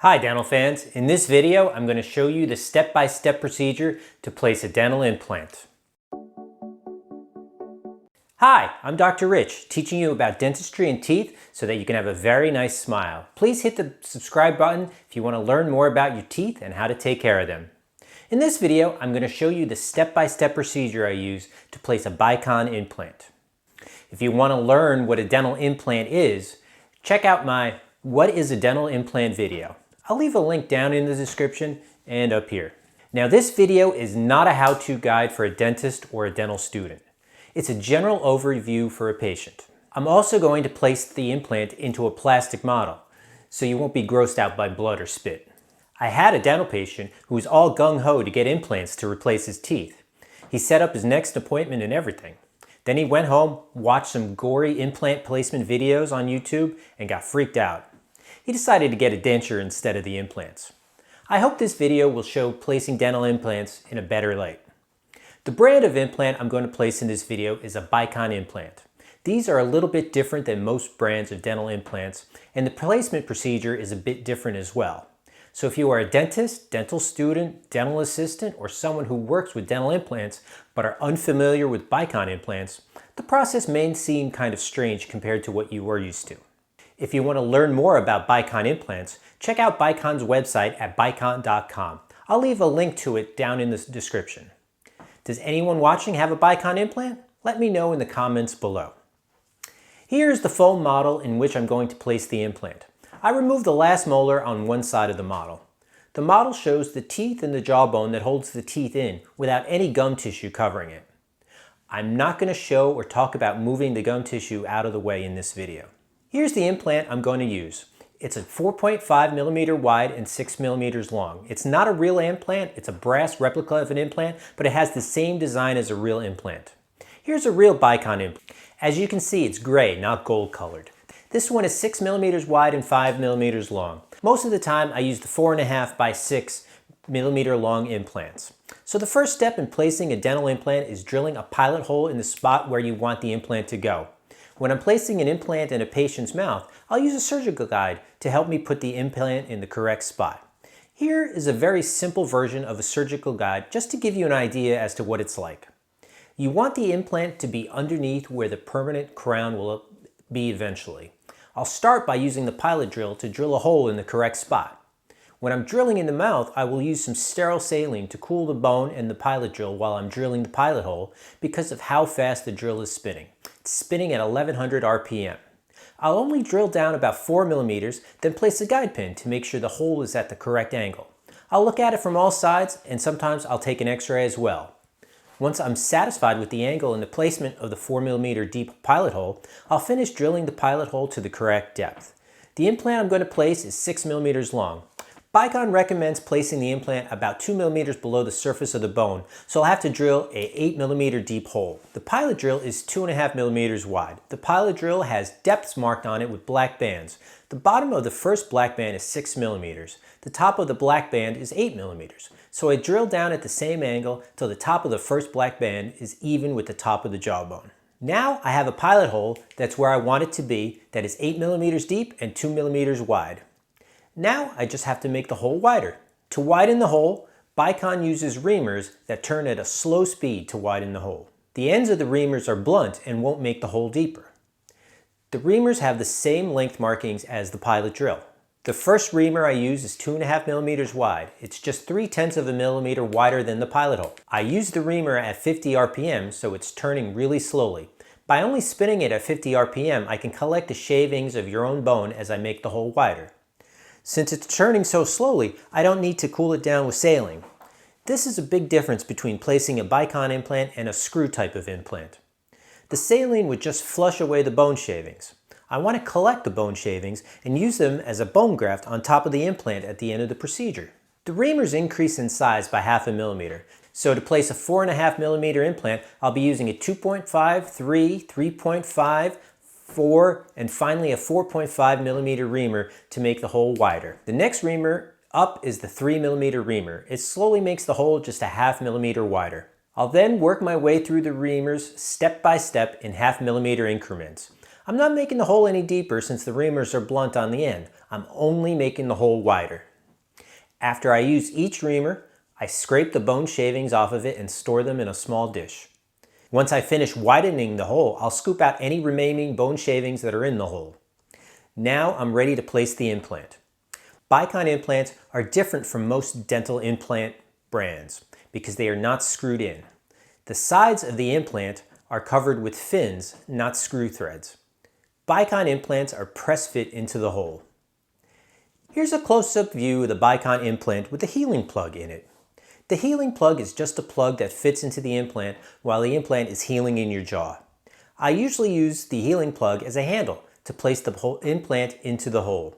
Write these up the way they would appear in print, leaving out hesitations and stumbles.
Hi dental fans, in this video I'm going to show you the step-by-step procedure to place a dental implant. Hi, I'm Dr. Rich, teaching you about dentistry and teeth so that you can have a very nice smile. Please hit the subscribe button if you want to learn more about your teeth and how to take care of them. In this video I'm going to show you the step-by-step procedure I use to place a Bicon implant. If you want to learn what a dental implant is, check out my What is a Dental Implant video. I'll leave a link down in the description and up here. Now this video is not a how-to guide for a dentist or a dental student. It's a general overview for a patient. I'm also going to place the implant into a plastic model, so you won't be grossed out by blood or spit. I had a dental patient who was all gung-ho to get implants to replace his teeth. He set up his next appointment and everything. Then he went home, watched some gory implant placement videos on YouTube, and got freaked out. He decided to get a denture instead of the implants. I hope this video will show placing dental implants in a better light. The brand of implant I'm going to place in this video is a Bicon implant. These are a little bit different than most brands of dental implants, and the placement procedure is a bit different as well. So if you are a dentist, dental student, dental assistant, or someone who works with dental implants but are unfamiliar with Bicon implants, the process may seem kind of strange compared to what you were used to. If you want to learn more about Bicon implants, check out Bicon's website at bicon.com. I'll leave a link to it down in the description. Does anyone watching have a Bicon implant? Let me know in the comments below. Here is the foam model in which I'm going to place the implant. I removed the last molar on one side of the model. The model shows the teeth and the jawbone that holds the teeth in without any gum tissue covering it. I'm not going to show or talk about moving the gum tissue out of the way in this video. Here's the implant I'm going to use. It's a 4.5 millimeter wide and 6 millimeters long. It's not a real implant, it's a brass replica of an implant, but it has the same design as a real implant. Here's a real Bicon implant. As you can see, it's gray, not gold colored. This one is 6 millimeters wide and 5 millimeters long. Most of the time I use the 4.5 by 6 millimeter long implants. So the first step in placing a dental implant is drilling a pilot hole in the spot where you want the implant to go. When I'm placing an implant in a patient's mouth, I'll use a surgical guide to help me put the implant in the correct spot. Here is a very simple version of a surgical guide just to give you an idea as to what it's like. You want the implant to be underneath where the permanent crown will be eventually. I'll start by using the pilot drill to drill a hole in the correct spot. When I'm drilling in the mouth, I will use some sterile saline to cool the bone and the pilot drill while I'm drilling the pilot hole because of how fast the drill is spinning. It's spinning at 1100 RPM. I'll only drill down about 4 millimeters, then place a guide pin to make sure the hole is at the correct angle. I'll look at it from all sides, and sometimes I'll take an x-ray as well. Once I'm satisfied with the angle and the placement of the 4 millimeter deep pilot hole, I'll finish drilling the pilot hole to the correct depth. The implant I'm going to place is 6 millimeters long. Bicon recommends placing the implant about 2 millimeters below the surface of the bone, so I'll have to drill a 8 millimeter deep hole. The pilot drill is 2.5 millimeters wide. The pilot drill has depths marked on it with black bands. The bottom of the first black band is 6 millimeters. The top of the black band is 8 millimeters. So I drill down at the same angle till the top of the first black band is even with the top of the jawbone. Now I have a pilot hole that's where I want it to be, that is 8 millimeters deep and 2 millimeters wide. Now I just have to make the hole wider. To widen the hole, Bicon uses reamers that turn at a slow speed to widen the hole. The ends of the reamers are blunt and won't make the hole deeper. The reamers have the same length markings as the pilot drill. The first reamer I use is 2.5 millimeters wide. It's just 0.3 of a millimeter wider than the pilot hole. I use the reamer at 50 RPM, so it's turning really slowly. By only spinning it at 50 RPM, I can collect the shavings of your own bone as I make the hole wider. Since it's turning so slowly, I don't need to cool it down with saline. This is a big difference between placing a Bicon implant and a screw type of implant. The saline would just flush away the bone shavings. I want to collect the bone shavings and use them as a bone graft on top of the implant at the end of the procedure. The reamers increase in size by 0.5 millimeter. So to place a 4.5 millimeter implant, I'll be using a 2.5, 3, 3.5, 4, and finally a 4.5 millimeter reamer to make the hole wider. The next reamer up is the 3 millimeter reamer. It slowly makes the hole just a 0.5 millimeter wider. I'll then work my way through the reamers step by step in 0.5 millimeter increments. I'm not making the hole any deeper since the reamers are blunt on the end. I'm only making the hole wider. After I use each reamer, I scrape the bone shavings off of it and store them in a small dish. Once I finish widening the hole, I'll scoop out any remaining bone shavings that are in the hole. Now I'm ready to place the implant. Bicon implants are different from most dental implant brands because they are not screwed in. The sides of the implant are covered with fins, not screw threads. Bicon implants are press-fit into the hole. Here's a close-up view of the Bicon implant with the healing plug in it. The healing plug is just a plug that fits into the implant while the implant is healing in your jaw. I usually use the healing plug as a handle to place the whole implant into the hole.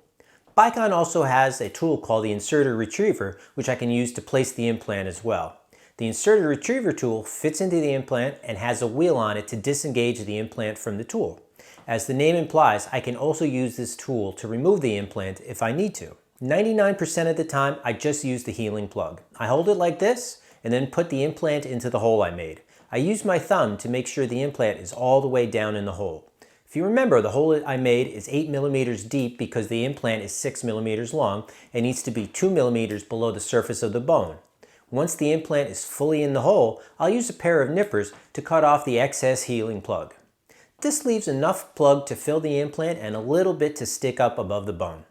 Bicon also has a tool called the inserter retriever, which I can use to place the implant as well. The inserter retriever tool fits into the implant and has a wheel on it to disengage the implant from the tool. As the name implies, I can also use this tool to remove the implant if I need to. 99% of the time, I just use the healing plug. I hold it like this and then put the implant into the hole I made. I use my thumb to make sure the implant is all the way down in the hole. If you remember, the hole I made is 8 millimeters deep because the implant is 6 millimeters long and needs to be 2 millimeters below the surface of the bone. Once the implant is fully in the hole, I'll use a pair of nippers to cut off the excess healing plug. This leaves enough plug to fill the implant and a little bit to stick up above the bone.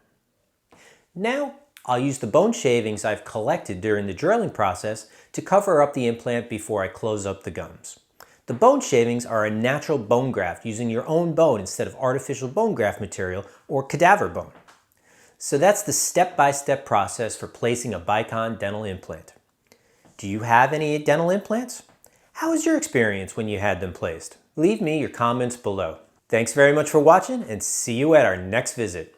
Now, I'll use the bone shavings I've collected during the drilling process to cover up the implant before I close up the gums. The bone shavings are a natural bone graft using your own bone instead of artificial bone graft material or cadaver bone. So that's the step-by-step process for placing a Bicon dental implant. Do you have any dental implants? How was your experience when you had them placed? Leave me your comments below. Thanks very much for watching and see you at our next visit.